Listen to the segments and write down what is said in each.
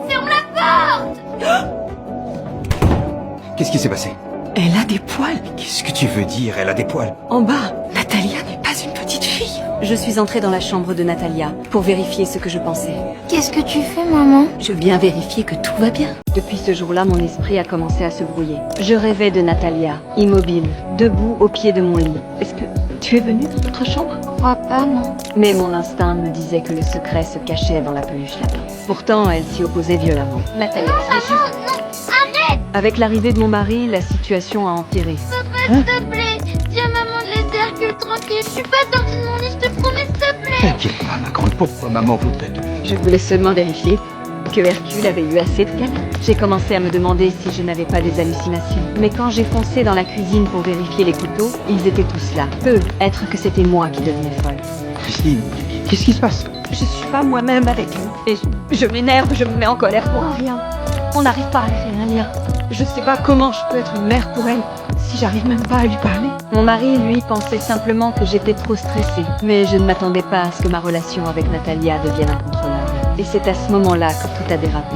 Ferme la porte! Qu'est-ce qui s'est passé? Elle a des poils. Qu'est-ce que tu veux dire, elle a des poils? En bas, Natalia n'est pas une petite fille. Je suis entrée dans la chambre de Natalia pour vérifier ce que je pensais. Qu'est-ce que tu fais, maman? Je viens vérifier que tout va bien. Depuis ce jour-là, mon esprit a commencé à se brouiller. Je rêvais de Natalia, immobile, debout au pied de mon lit. Est-ce que tu es venue dans notre chambre? Je crois pas, non. Mais mon instinct me disait que le secret se cachait dans la peluche lapin. Pourtant, elle s'y opposait violemment. Nathalie, arrête! Avec l'arrivée de mon mari, la situation a empiré. Papa, s'il te plaît, dis à maman de laisser Hercule tranquille. Je suis pas sortie de mon lit, je te promets, s'il te plaît. T'inquiète pas, ma grande, pourquoi maman voudrait te... Je voulais seulement vérifier que Hercule avait eu assez de câlins. J'ai commencé à me demander si je n'avais pas des hallucinations. Mais quand j'ai foncé dans la cuisine pour vérifier les couteaux, ils étaient tous là. Peut-être que c'était moi qui devenais folle. Christine, qu'est-ce qui se passe? Je suis pas moi-même avec lui. Et je m'énerve, je me mets en colère pour un rien. On n'arrive pas à créer un lien. Je sais pas comment je peux être une mère pour elle si j'arrive même pas à lui parler. Mon mari, lui, pensait simplement que j'étais trop stressée. Mais je ne m'attendais pas à ce que ma relation avec Natalia devienne incontrôlable. Et c'est à ce moment-là que tout a dérapé.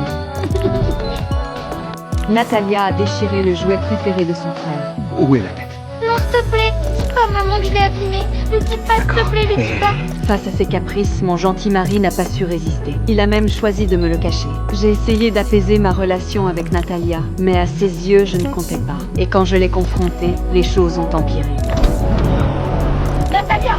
Natalia a déchiré le jouet préféré de son frère. Où est la tête? Non, s'il te plaît. Dis pas à maman que je l'ai abîmé. Ne dis pas, s'il te plaît, ne dis pas. Face à ses caprices, mon gentil mari n'a pas su résister. Il a même choisi de me le cacher. J'ai essayé d'apaiser ma relation avec Natalia, mais à ses yeux, je ne comptais pas. Et quand je l'ai confrontée, les choses ont empiré. Natalia!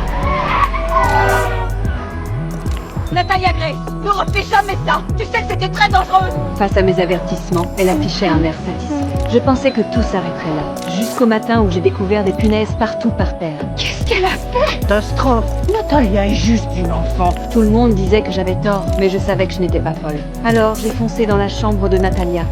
Natalia Gray, ne refais jamais ça! Tu sais que c'était très dangereux! Face à mes avertissements, elle affichait un air satisfait. Je pensais que tout s'arrêterait là, jusqu'au matin où j'ai découvert des punaises partout par terre. Qu'est-ce qu'elle a fait? Catastrophe. Natalia est juste une enfant. Tout le monde disait que j'avais tort, mais je savais que je n'étais pas folle. Alors j'ai foncé dans la chambre de Natalia.